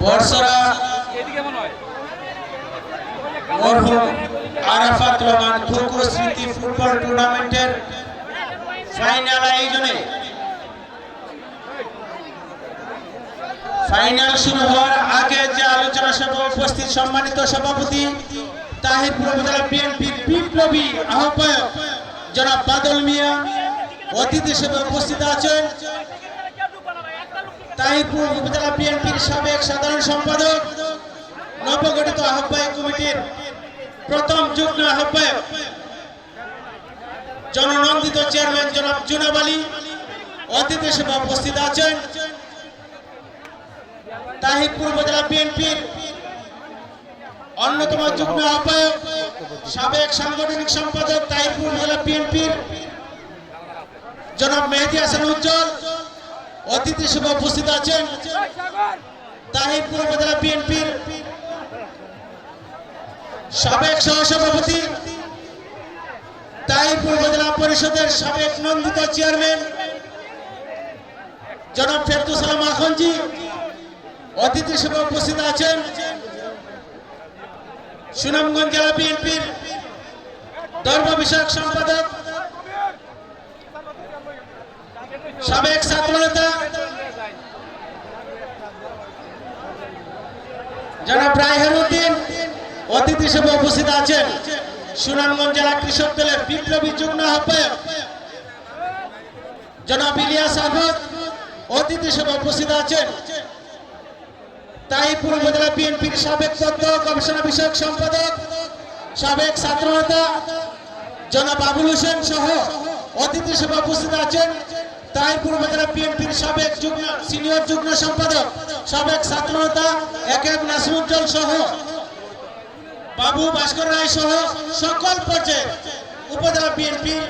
বর্ষরা মরহুম আরাফাত রহমান খোখো স্মৃতি ফুটবল টুর্নামেন্টের ফাইনাল আয়োজনে ফাইনাল শুরু হওয়ার আগে যে আলোচনা সভায় উপস্থিত সম্মানিত সভাপতি তাহিরপুর উপজেলা বিএনপির বিপ্লবী আহ্বায়ক জনাব বাদল মিয়া অতিথি হিসেবে উপস্থিত আছেন। তাহিরপুর উপজেলা বিএনপির সাবেক সাধারণ সম্পাদক নবগঠিত আহ্বায়ক কমিটির প্রথম যুগ্ম আহ্বায়ক জননন্দিত চেয়ারম্যান জনাব জুনাব আলী অতিথি হিসেবে উপস্থিত আছেন। তাহিরপুর উপজেলা বিএনপির অন্যতম যুগ্ম আহ্বায়ক সাবেক সাংগঠনিক সম্পাদক তাহিরপুর উপজেলা বিএনপির জনাব মেহেদী হাসান উজ্জ্বল অতিথি হিসেবে উপস্থিত আছেন। তাহিরপুর উপজেলা বিএনপির সাবেক সহসভাপতি তাহিরপুর উপজেলা পরিষদের সাবেক নন্দিত চেয়ারম্যান জনাব ফেরদৌস আলম আখনজি অতিথি হিসেবে উপস্থিত আছেন। সুনামগঞ্জ জেলা বিএনপির ধর্ম বিষয়ক সম্পাদক সাবেক ছাত্রনেতা জনাব রায়হান উদ্দিন অতিথি হিসেবে উপস্থিত আছেন। সুনামগঞ্জ জেলা কৃষক দলের বিপ্লবী যুগ্ম আহ্বায়ক জনাব ইলিয়াস আহমদ অতিথি হিসেবে উপস্থিত আছেন। তাহিরপুর উপজেলা বিএনপির সাবেক তথ্য গবেষণা বিষয়ক সম্পাদক সাবেক ছাত্রনেতা জনাব আবুল হোসেন সহ অতিথি হিসেবে উপস্থিত আছেন। তাহিরপুর উপজেলা বিএনপির সাবেক সিনিয়র যুগ্ম সম্পাদক সাবেক ছাত্রনেতা একেব নাসিরুজ্জামান সহ বাবু ভাস্কর রায় সহ সকল পর্যায়ের উপজেলা বিএনপির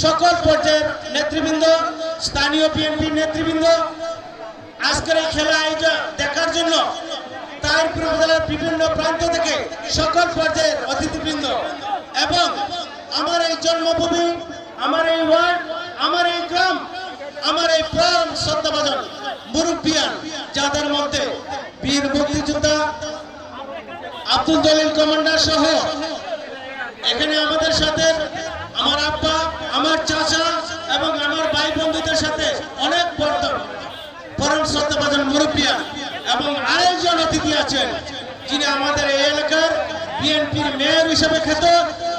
সকল পর্যায়ের নেতৃবৃন্দ, স্থানীয় বিএনপির নেতৃবৃন্দ, আজকের এই খেলা আয়োজন দেখার জন্য তাহিরপুর উপজেলার বিভিন্ন প্রান্ত থেকে সকল পর্যায়ের অতিথিবৃন্দ এবং আমার এই জন্মভূমি, আমার এই ওয়ার্ড, আমার এই গ্রাম, আমার এই প্রাণ শ্রদ্ধাভাজন মুরব্বিয়ান, যাদের মধ্যে বীর মুক্তিযোদ্ধা আব্দুল জলিল কমান্ডার সহ এখানে আমাদের সাথে আমার আব্বা, আমার চাচা এবং আমার ভাই বন্ধুদের সাথে অনেক পরম শ্রদ্ধাভাজন মুরব্বিয়ান এবং আরেকজন অতিথি আছেন যিনি আমাদের এই এলাকার বিএনপির মেয়র হিসেবে খ্যাত,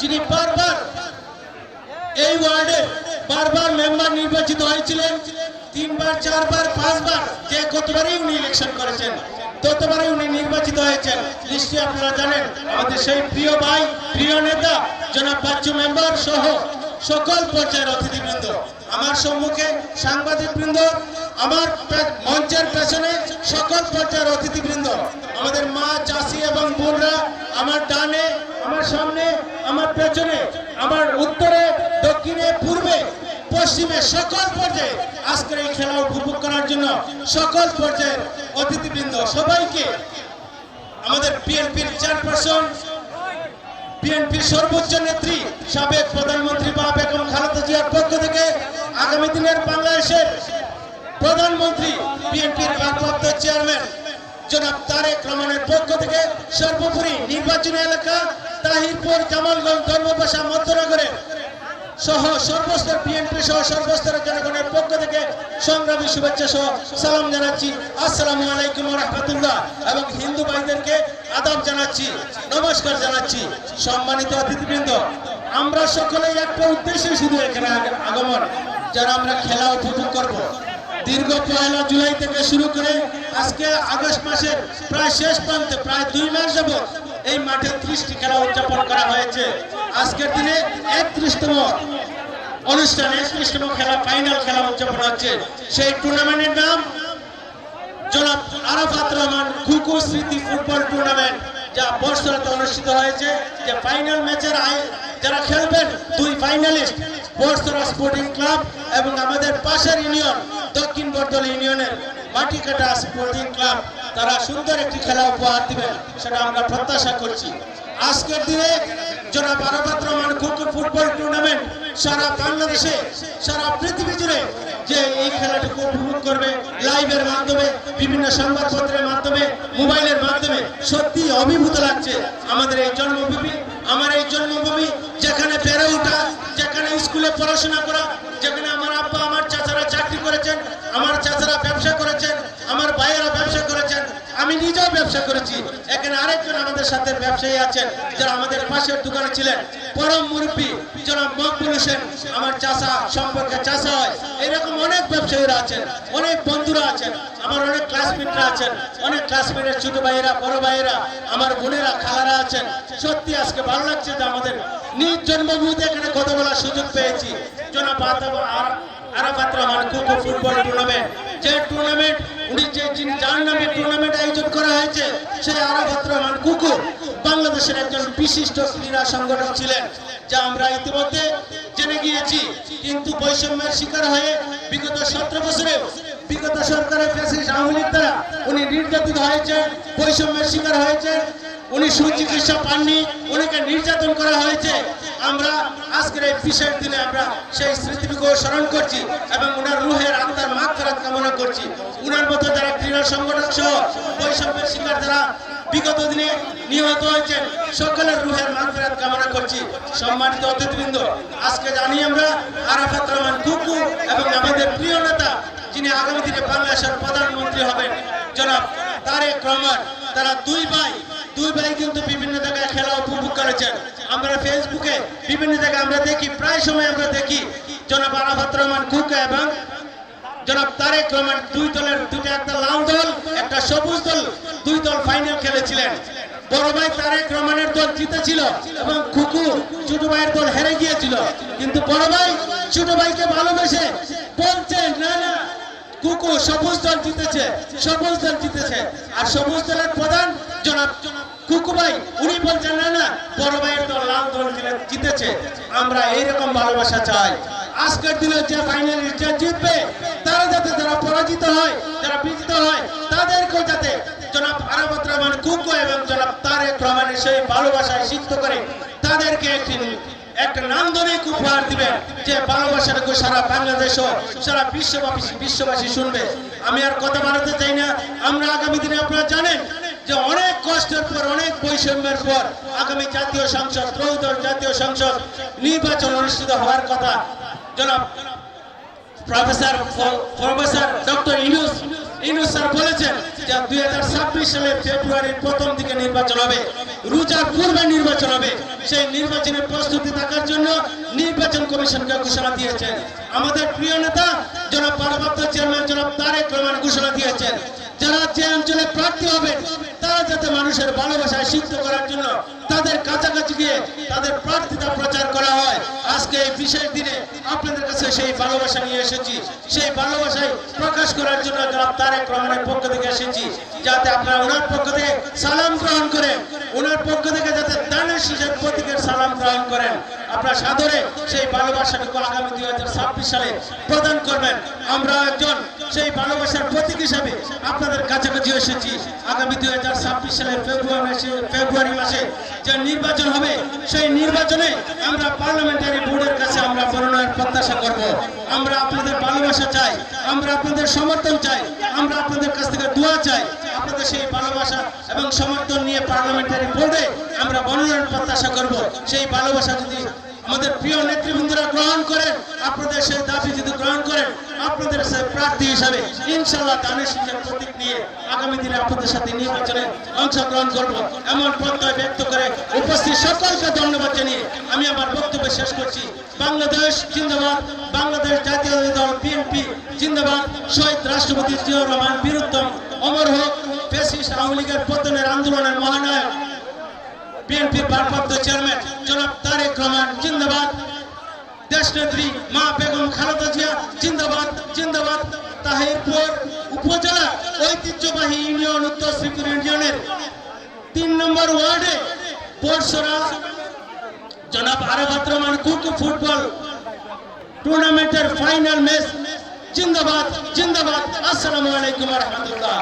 যিনি বারবার এই ওয়ার্ডে বারবার মেম্বার নির্বাচিত হয়েছিলেন, 3 বার 4 বার 5 বার, যে কতবারই উনি ইলেকশন করেছেন ততবারই উনি নির্বাচিত হয়েছেন। নিশ্চয়ই আপনারা জানেন আমাদের সেই প্রিয় ভাই, প্রিয় নেতা জনাব বাচ্চু মেম্বার সহ সকল পর্যায়ের অতিথিবৃন্দ, আমার সম্মুখে সাংবাদিকবৃন্দ, আমার মঞ্চের পেছনে সকল পর্যায়ের অতিথিবৃন্দ, আমাদের মা, চাষি এবং বোনরা, আমার ডানে, আমার সামনে, আমার পেছনে, আমার উত্তরে, দক্ষিণে, পূর্বে, পশ্চিমে সকল পর্যায়ে আজকের এই খেলা উপভোগ করার জন্য সকল পর্যায়ের অতিথিবৃন্দ সবাইকে আমাদের বিএনপির চেয়ারপারসন, বিএনপির সর্বোচ্চ নেত্রী সাবেক প্রধানমন্ত্রী বা বেগম খালেদা জিয়ার পক্ষ থেকে আগামী দিনের বাংলাদেশের প্রধানমন্ত্রী বিএনপির ভারপ্রাপ্ত চেয়ারম্যান জনাব তারেক রহমানের পক্ষ থেকে সর্বোপরি নির্বাচনী এলাকা তাহিরপুর, জামালগঞ্জ, ধর্মপাশা, মধ্যনগরের সহ সর্বস্তর বিএনপি সহ সর্বস্তরের জনগণের পক্ষ থেকে সংগ্রামী শুভেচ্ছা সহ সালাম জানাচ্ছি। আসসালামু আলাইকুম ওয়া রাহমাতুল্লাহ এবং হিন্দু ভাইদেরকে আদাব জানাচ্ছি, নমস্কার জানাচ্ছি। সম্মানিত অতিথিবৃন্দ, আমরা সকলেই একটা উদ্দেশ্যে শুধু এখানে আগমন, যারা আমরা খেলা উপভোগ করব। দীর্ঘ 1 জুলাই থেকে শুরু করে আজকে আগস্ট মাসের প্রায় শেষ প্রান্তে প্রায় 2 মাস যাবত এই মাঠে 30টি খেলা উদযাপন করা হয়েছে। আজকের দিনে 31তম অনুষ্ঠান, 31তম খেলা, ফাইনাল খেলা উদযাপন হচ্ছে। সেই টুর্নামেন্টের নাম জনাব আরাফাত রহমান খোখো স্মৃতি ফুটবল টুর্নামেন্ট, যা বর্ষরাতে অনুষ্ঠিত হয়েছে। যে ফাইনাল ম্যাচের যারা খেলবেন 2 ফাইনালিস্ট বর্ষরা স্পোর্টিং ক্লাব এবং আমাদের পাশের ইউনিয়ন দক্ষিণ বর্ধমান ইউনিয়নের মাটিকাটা স্পোর্টিং ক্লাব, তারা সুন্দর একটি খেলা উপহার দিবেন, সেটা আমরা প্রত্যাশা করছি। আজকের দিনে জনাব আরাফাত রহমান খোখো ফুটবল টুর্নামেন্ট সারা বাংলাদেশে, সারা পৃথিবী জুড়ে যে এই খেলাটাকে উপভোগ করবে লাইভের মাধ্যমে, বিভিন্ন সংবাদপত্রের মাধ্যমে, মোবাইলের মাধ্যমে। সত্যি অভিভূত লাগছে আমাদের এই জন্মভূমি, আমার এই জন্মভূমি, যেখানে বেড়ে ওঠা, যেখানে স্কুলে পড়াশোনা করা, যেখানে আমার আব্বা আমার চাচারা চাকরি করেছেন, আমার চাচারা ব্যবসা করেছেন, আমার ভাইয়েরা ব্যবসা করেছেন, আমি নিজেও ব্যবসা করেছি। এখানে আরেকজন আমাদের সাথে ব্যবসায়ী আছেন যারা আমাদের পাশের দোকানে ছিলেন, পরম মুরব্বী জনাব মকবুল হোসেন, আমার চাচা সম্পর্কে চাচা হয়। এরকম অনেক ব্যবসায়ীরা আছেন, অনেক বন্ধুরা আছেন, আমার অনেক ক্লাসমেটরা আছেন, অনেক ক্লাসমেটের ছোট ভাইয়েরা, বড় ভাইয়েরা, আমার বোনেরা, খালারা আছেন। সত্যি আজকে ভালো লাগছে যে আমাদের নিজ জন্মভূমিতে এখানে কথা বলার সুযোগ পেয়েছি। জনাব আরাফাত রহমান কুকু ফুটবল টুর্নামেন্ট, যে টুর্নামেন্ট উনি যার নামে টুর্নামেন্ট আয়োজন করা হয়েছে, সেই আরাফাত রহমান কুকু বাংলাদেশের একজন বিশিষ্ট ক্রীড়া সংগঠক ছিলেন, যা আমরা ইতিমধ্যে জেনে গিয়েছি। কিন্তু বৈষম্যের শিকার হয়ে বিগত 17 বছরে বিগত সরকারের ফ্যাসিস্ট আওয়ামী লীগ দ্বারা উনি নির্যাতিত হয়েছে, বৈষম্যের শিকার হয়েছে, উনি সুচিকিৎসা পাননি, উনিকে নির্যাতন করা হয়েছে। আমরা আজকের এই বিশেষ দিনে আমরা সেই স্মৃতিকে স্মরণ করছি এবং উনার রুহের আত্মার মাগফিরাত কামনা করছি। উনার মতো যারা ক্রীড়া সংগঠক সহ বৈষম্যের শিকার যারা বিগত দিনে নিহত হয়েছেন, সকলের রুহের মাগফিরাত কামনা করছি। সম্মানিত অতিথিবৃন্দ, আজকে জানি আমরা আরাফাত রহমান কুকু এবং আমাদের প্রিয় নেতা যিনি আগামী দিনে বাংলাদেশের প্রধানমন্ত্রী হবেন জনাব তারেক রহমান, তারা দুই ভাই কিন্তু বিভিন্ন জায়গায় খেলা উপভোগ করেছেন। আমরা ফেসবুকে বিভিন্ন জায়গায় আমরা দেখি, প্রায় সময় আমরা দেখি জনাব আরাফাত রহমান কুকু এবং জনাব তারেক রহমান দুই দলের দুটো, একটা লাল দল একটা সবুজ দল, দুই দল ফাইনাল খেলেছিলেন। বড় ভাই তারেক রহমানের দল জিতেছিল এবং কুকু ছোট ভাইয়ের দল হেরে গিয়েছিল। কিন্তু বড় ভাই ছোট ভাইকে ভালোবেসে বলছে না না, কুকু সবুজ দল জিতেছে, সবুজ দল জিতেছে। আর সবুজ দলের প্রধান জনাব কুকু ভাই উনি বলছেন না না, বড় ভাইয়ের দল লাল দল জিতেছে। আমরা এইরকম ভালোবাসা চাই। আজকের দিনে যে ফাইনালিস্ট জিতবে, তারা যাতে যারা পরাজিত হয়, যারা বিজিত হয়, তাদেরকেও যাতে জনাব আরাফাত রহমান কুকু এবং জনাব তারেক রহমানের সেই ভালোবাসায় সিদ্ধ করে তাদেরকে একটা নান্দনিক উপহার দিবেন, যে ভালোবাসাটুকু সারা বাংলাদেশ ও সারা বিশ্ববাসী শুনবে। আমি আর কথা বাড়াতে চাই না। আমরা আগামী দিনে আপনারা জানেন যে অনেক কষ্টের পর, অনেক বৈষম্যের পর আগামী জাতীয় সংসদ, ত্রয়োদশ জাতীয় সংসদ নির্বাচন অনুষ্ঠিত হওয়ার কথা। জনাব প্রফেসর ডক্টর ইউনূস স্যার বলেছেন যে 2026 সালের ফেব্রুয়ারির প্রথম দিকে নির্বাচন হবে, রোজার পূর্বে নির্বাচন হবে। সেই নির্বাচনের প্রস্তুতি থাকার জন্য নির্বাচন কমিশনকে ঘোষণা দিয়েছেন। আমাদের প্রিয় নেতা জনাব ভারপ্রাপ্ত চেয়ারম্যান জনাব তারেক রহমান ঘোষণা দিয়েছেন, যারা যে অঞ্চলে প্রার্থী হবেন তারা যাতে মানুষের ভালোবাসায় সিদ্ধ করার জন্য তাদের কাছাকাছি গিয়ে তাদের প্রার্থিতা প্রচার করা হয়। আজকে এই বিশেষ দিনে আপনাদের কাছে সেই ভালোবাসা নিয়ে এসেছি, সেই ভালোবাসায় প্রকাশ করার জন্য জনাব তারেক রহমানের পক্ষ থেকে এসেছি, যাতে আপনারা ওনার পক্ষ থেকে সালাম গ্রহণ করেন, ওনার পক্ষ থেকে যাতে দানের শীষের প্রতীকের সালাম গ্রহণ করেন। আপনারা সাদরে সেই ভালোবাসাটুকু আগামী 2026 সালে প্রদান করবেন। আমরা একজন সেই ভালোবাসার প্রতীক হিসাবে আপনাদের কাছাকাছি এসেছি। আগামী 2026 সালের ফেব্রুয়ারি মাসে যে নির্বাচন হবে, সেই নির্বাচনে আমরা পার্লামেন্টারি বোর্ডের কাছে আমরা মনোনয়ন প্রত্যাশা করব। আমরা আপনাদের ভালোবাসা চাই, আমরা আপনাদের সমর্থন চাই, আমরা আপনাদের কাছ থেকে দোয়া চাই। আপনাদের সেই ভালোবাসা এবং সমর্থন নিয়ে পার্লামেন্টারি বোর্ডে আমরা মনোনয়ন প্রত্যাশা করব। সেই ভালোবাসা যদি আমাদের প্রিয় নেতৃবৃন্দরা গ্রহণ করেন, আপনাদের সেই দাবি যদি গ্রহণ করেন, আপনাদের সেই প্রার্থী হিসাবে ইনশাআল্লাহ দানের শীষের প্রতীক নিয়ে আগামী দিনে আপনাদের সাথে নির্বাচনে অংশগ্রহণ করব, এমন প্রত্যয় ব্যক্ত করে উপস্থিত সকলকে ধন্যবাদ জানিয়ে আমি আমার বক্তব্য শেষ করছি। বাংলাদেশ জিন্দাবাদ, বাংলাদেশ জাতীয় দল বিএনপি জিন্দাবাদ। শহীদ রাষ্ট্রপতি জিয়াউর রহমান বীরুত্তম অমর হোক। ফ্যাসিস্ট আওয়ামী লীগের পতনের আন্দোলনের মহানায়ক বিএনপির ভারপ্রাপ্ত চেয়ারম্যান জনাব তারেক রহমান জিন্দাবাদ। দেশনেত্রী মা বেগম খালেদা জিয়া জিন্দাবাদ জিন্দাবাদ। তাহিরপুর উপজেলা ঐতিহ্যবাহী ইউনিয়ন, উত্তর শ্রীপুর ইউনিয়নের 3 নম্বর ওয়ার্ডে পরশরা জনাব আরাফাত রহমান কুকু ফুটবল টুর্নামেন্টের ফাইনাল ম্যাচ জিন্দাবাদ জিন্দাবাদ। আসসালামু আলাইকুম ওয়া রাহমাতুল্লাহ।